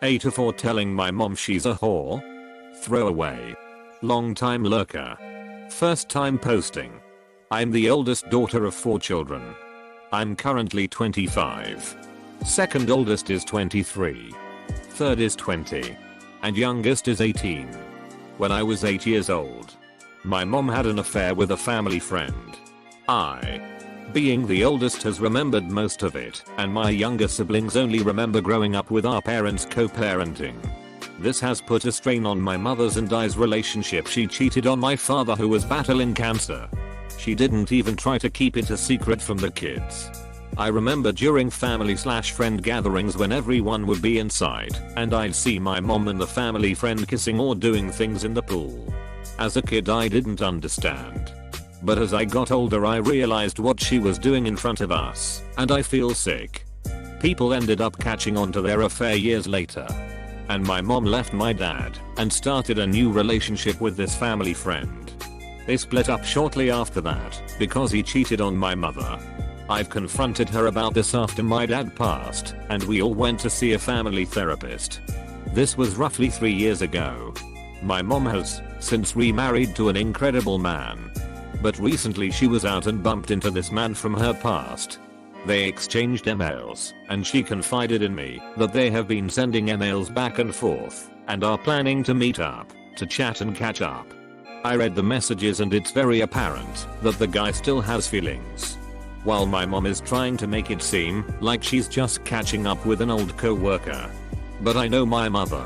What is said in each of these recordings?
AITA for telling my mom she's a whore. Throwaway. Long time lurker. First time posting. I'm the oldest daughter of 4 children. I'm currently 25. Second oldest is 23. Third is 20. And youngest is 18. When I was 8 years old, my mom had an affair with a family friend. I, being the oldest, has remembered most of it, and my younger siblings only remember growing up with our parents co-parenting. This has put a strain on my mother's and I's relationship. She cheated on my father, who was battling cancer. She didn't even try to keep it a secret from the kids. I remember during family/friend gatherings when everyone would be inside, and I'd see my mom and the family friend kissing or doing things in the pool. As a kid I didn't understand. But as I got older I realized what she was doing in front of us, and I feel sick. People ended up catching on to their affair years later. And my mom left my dad and started a new relationship with this family friend. They split up shortly after that because he cheated on my mother. I've confronted her about this after my dad passed, and we all went to see a family therapist. This was roughly 3 years ago. My mom has since remarried to an incredible man. But recently she was out and bumped into this man from her past. They exchanged emails, and she confided in me that they have been sending emails back and forth, and are planning to meet up, to chat and catch up. I read the messages and it's very apparent that the guy still has feelings. While my mom is trying to make it seem like she's just catching up with an old co-worker. But I know my mother.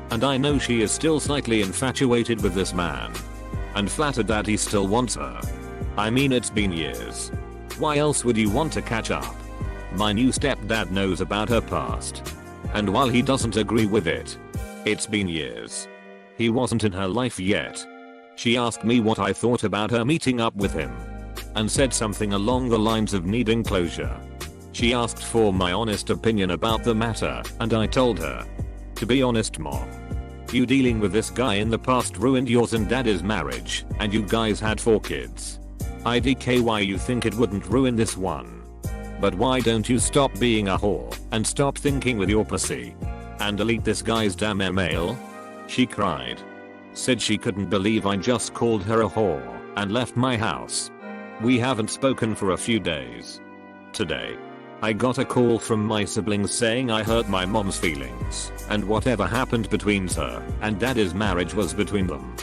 And I know she is still slightly infatuated with this man. And flattered that he still wants her. I mean, it's been years. Why else would you want to catch up? My new stepdad knows about her past. And while he doesn't agree with it, it's been years. He wasn't in her life yet. She asked me what I thought about her meeting up with him. And said something along the lines of needing closure. She asked for my honest opinion about the matter, and I told her. To be honest, Mom, you dealing with this guy in the past ruined yours and Dad's marriage, and you guys had 4 kids. IDK, why you think it wouldn't ruin this one? But why don't you stop being a whore and stop thinking with your pussy? And delete this guy's damn email? She cried. Said she couldn't believe I just called her a whore and left my house. We haven't spoken for a few days. Today, I got a call from my siblings saying I hurt my mom's feelings, and whatever happened between her and Dad's marriage was between them.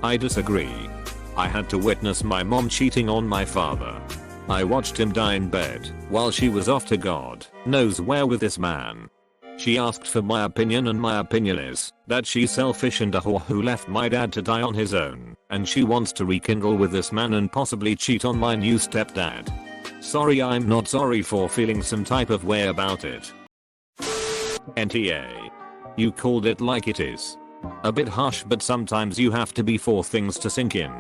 I disagree. I had to witness my mom cheating on my father. I watched him die in bed while she was off to God knows where with this man. She asked for my opinion, and my opinion is that she's selfish and a whore who left my dad to die on his own, and she wants to rekindle with this man and possibly cheat on my new stepdad. Sorry, I'm not sorry for feeling some type of way about it. NTA. You called it like it is. A bit harsh, but sometimes you have to be for things to sink in.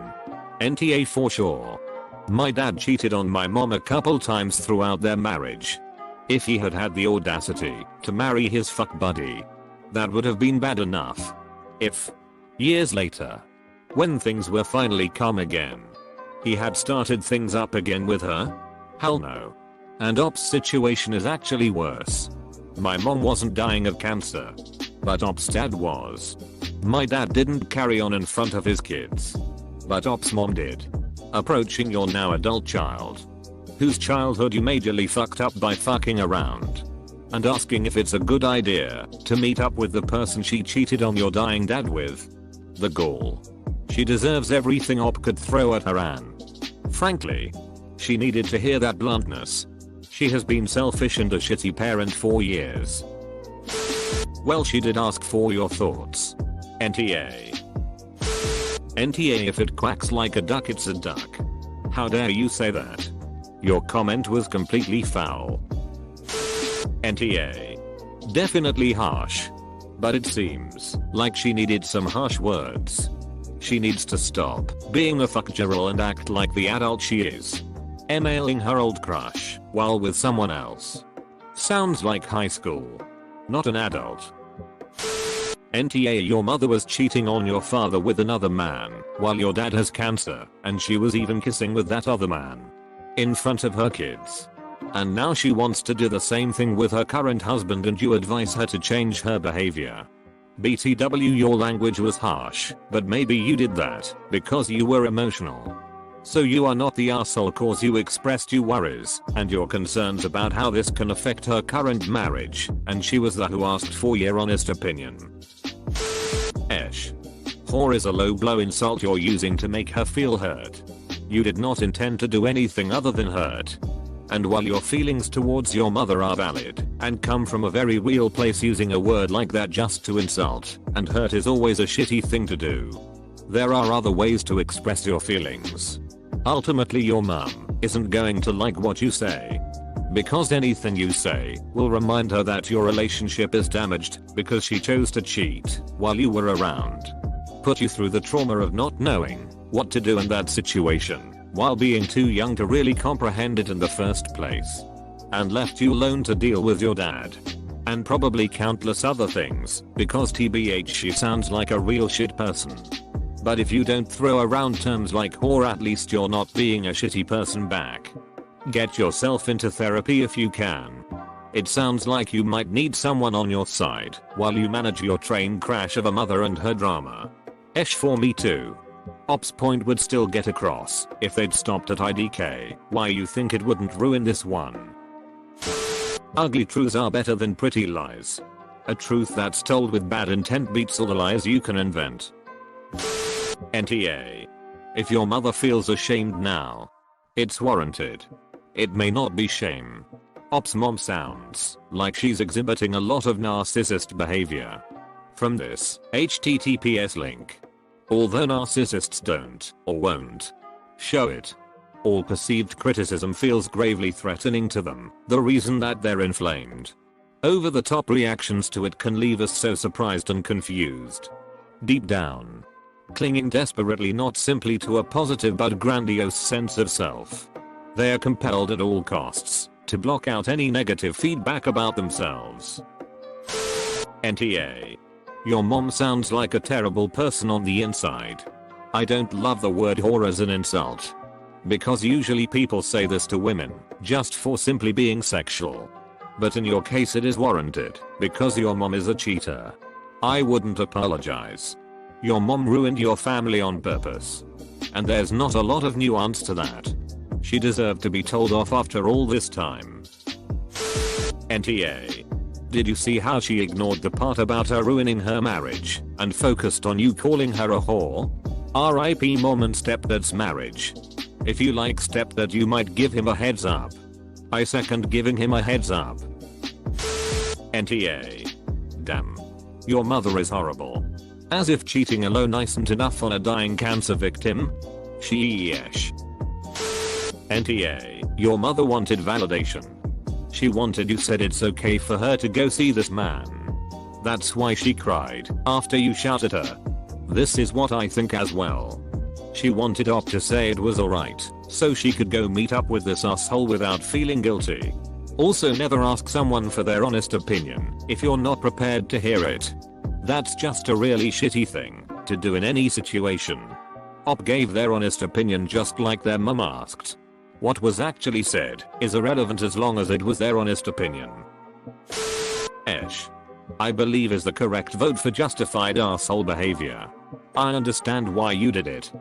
NTA for sure. My dad cheated on my mom a couple times throughout their marriage. If he had had the audacity to marry his fuck buddy, that would have been bad enough. If, years later, when things were finally calm again, he had started things up again with her, hell no. And Op's situation is actually worse. My mom wasn't dying of cancer, but Op's dad was. My dad didn't carry on in front of his kids, but Op's mom did. Approaching your now adult child, whose childhood you majorly fucked up by fucking around, and asking if it's a good idea to meet up with the person she cheated on your dying dad with. The gall. She deserves everything Op could throw at her, and frankly, she needed to hear that bluntness. She has been selfish and a shitty parent for years. Well, she did ask for your thoughts. NTA. NTA, if it quacks like a duck, it's a duck. How dare you say that? Your comment was completely foul. NTA. Definitely harsh. But it seems like she needed some harsh words. She needs to stop being a fuckgirl and act like the adult she is. Emailing her old crush while with someone else. Sounds like high school. Not an adult. NTA, your mother was cheating on your father with another man while your dad has cancer, and she was even kissing with that other man in front of her kids. And now she wants to do the same thing with her current husband and you advise her to change her behavior. BTW, your language was harsh, but maybe you did that because you were emotional. So you are not the asshole cause you expressed your worries and your concerns about how this can affect her current marriage, and she was the who asked for your honest opinion. Esh. Whore is a low blow insult you're using to make her feel hurt. You did not intend to do anything other than hurt. And while your feelings towards your mother are valid and come from a very real place, using a word like that just to insult and hurt is always a shitty thing to do. There are other ways to express your feelings. Ultimately, your mom isn't going to like what you say, because anything you say will remind her that your relationship is damaged because she chose to cheat while you were around. Put you through the trauma of not knowing what to do in that situation while being too young to really comprehend it in the first place. And left you alone to deal with your dad. And probably countless other things, because TBH she sounds like a real shit person. But if you don't throw around terms like whore, at least you're not being a shitty person back. Get yourself into therapy if you can. It sounds like you might need someone on your side while you manage your train crash of a mother and her drama. Esh for me too. Op's point would still get across if they'd stopped at IDK. Why you think it wouldn't ruin this one? Ugly truths are better than pretty lies. A truth that's told with bad intent beats all the lies you can invent. NTA. If your mother feels ashamed now, it's warranted. It may not be shame. Op's mom sounds like she's exhibiting a lot of narcissist behavior. From this https link. Although narcissists don't, or won't, show it, all perceived criticism feels gravely threatening to them. The reason that they're inflamed. Over-the-top reactions to it can leave us so surprised and confused. Deep down, clinging desperately not simply to a positive but grandiose sense of self. They are compelled at all costs to block out any negative feedback about themselves. NTA. Your mom sounds like a terrible person on the inside. I don't love the word whore as an insult, because usually people say this to women just for simply being sexual. But in your case it is warranted because your mom is a cheater. I wouldn't apologize. Your mom ruined your family on purpose. And there's not a lot of nuance to that. She deserved to be told off after all this time. NTA. Did you see how she ignored the part about her ruining her marriage and focused on you calling her a whore? RIP mom and stepdad's marriage. If you like stepdad, you might give him a heads up. I second giving him a heads up. NTA. Damn. Your mother is horrible. As if cheating alone isn't enough on a dying cancer victim. Sheesh. NTA. Your mother wanted validation. She wanted you said it's okay for her to go see this man. That's why she cried after you shouted at her. This is what I think as well. She wanted Op to say it was alright, so she could go meet up with this asshole without feeling guilty. Also, never ask someone for their honest opinion if you're not prepared to hear it. That's just a really shitty thing to do in any situation. Op gave their honest opinion just like their mum asked. What was actually said is irrelevant as long as it was their honest opinion. Esh. I believe is the correct vote for justified asshole behavior. I understand why you did it.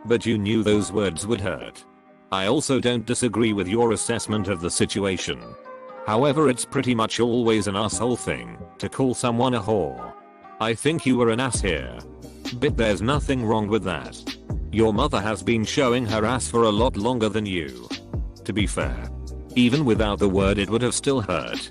But you knew those words would hurt. I also don't disagree with your assessment of the situation. However, it's pretty much always an asshole thing to call someone a whore. I think you were an ass here. But there's nothing wrong with that. Your mother has been showing her ass for a lot longer than you. To be fair, even without the word it would have still hurt.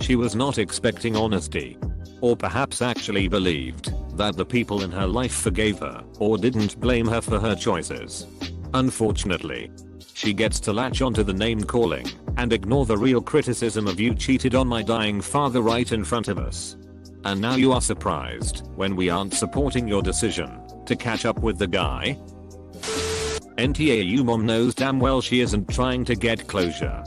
She was not expecting honesty. Or perhaps actually believed that the people in her life forgave her or didn't blame her for her choices. Unfortunately, she gets to latch onto the name calling and ignore the real criticism of you cheated on my dying father right in front of us. And now you are surprised when we aren't supporting your decision to catch up with the guy? NTA. You mom knows damn well she isn't trying to get closure.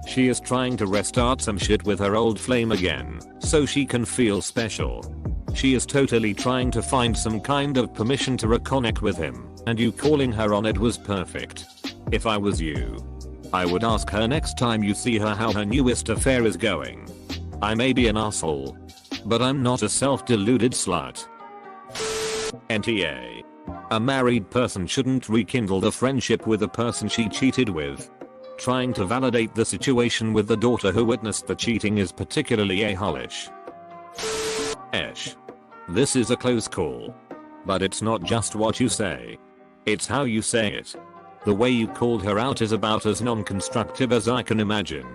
She is trying to restart some shit with her old flame again so she can feel special. She is totally trying to find some kind of permission to reconnect with him, and you calling her on it was perfect. If I was you, I would ask her next time you see her how her newest affair is going. I may be an asshole, but I'm not a self-deluded slut. NTA. A married person shouldn't rekindle the friendship with the person she cheated with. Trying to validate the situation with the daughter who witnessed the cheating is particularly a-holish. This is a close call. But it's not just what you say. It's how you say it. The way you called her out is about as non-constructive as I can imagine.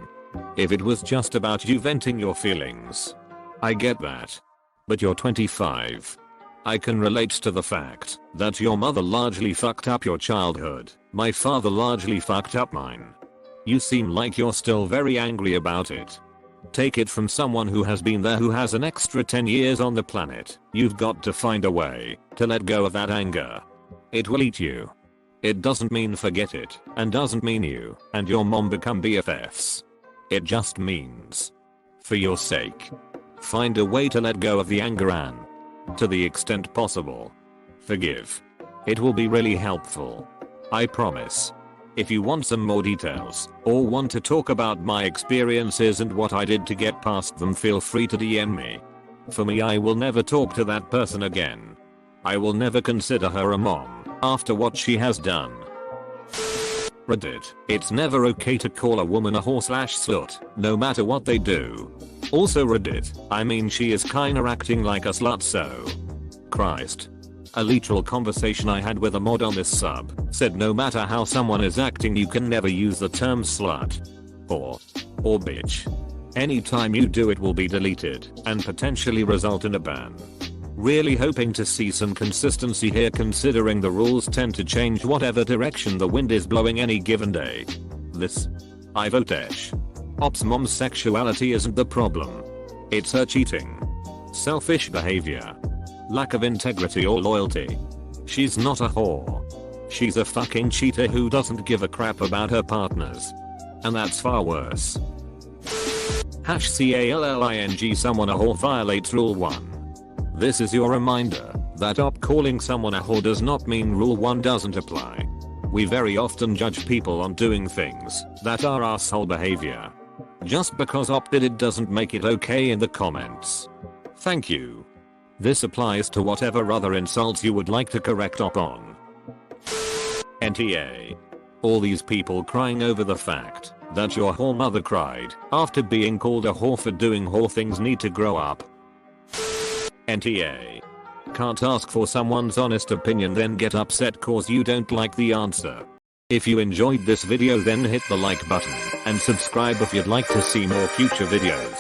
If it was just about you venting your feelings, I get that. But you're 25. I can relate to the fact that your mother largely fucked up your childhood. My father largely fucked up mine. You seem like you're still very angry about it. Take it from someone who has been there, who has an extra 10 years on the planet. You've got to find a way to let go of that anger. It will eat you. It doesn't mean forget it, and doesn't mean you and your mom become BFFs. It just means, for your sake, find a way to let go of the anger and, to the extent possible, forgive. It will be really helpful. I promise. If you want some more details, or want to talk about my experiences and what I did to get past them, feel free to DM me. For me, I will never talk to that person again. I will never consider her a mom after what she has done. Reddit. It's never okay to call a woman a whore/slut, no matter what they do. Also Reddit, I mean, she is kinda acting like a slut, so. Christ. A literal conversation I had with a mod on this sub said no matter how someone is acting, you can never use the term slut, whore, or bitch. Anytime you do, it will be deleted and potentially result in a ban. Really hoping to see some consistency here, considering the rules tend to change whatever direction the wind is blowing any given day. I vote Esh. Op's mom's sexuality isn't the problem. It's her cheating. Selfish behavior. Lack of integrity or loyalty. She's not a whore. She's a fucking cheater who doesn't give a crap about her partners. And that's far worse. #CALLING someone a whore violates Rule 1. This is your reminder that Op calling someone a whore does not mean Rule 1 doesn't apply. We very often judge people on doing things that are asshole behavior. Just because Op did it doesn't make it okay in the comments. Thank you. This applies to whatever other insults you would like to correct Op on. NTA. All these people crying over the fact that your whore mother cried after being called a whore for doing whore things need to grow up. NTA. Can't ask for someone's honest opinion then get upset cause you don't like the answer. If you enjoyed this video, then hit the like button and subscribe if you'd like to see more future videos.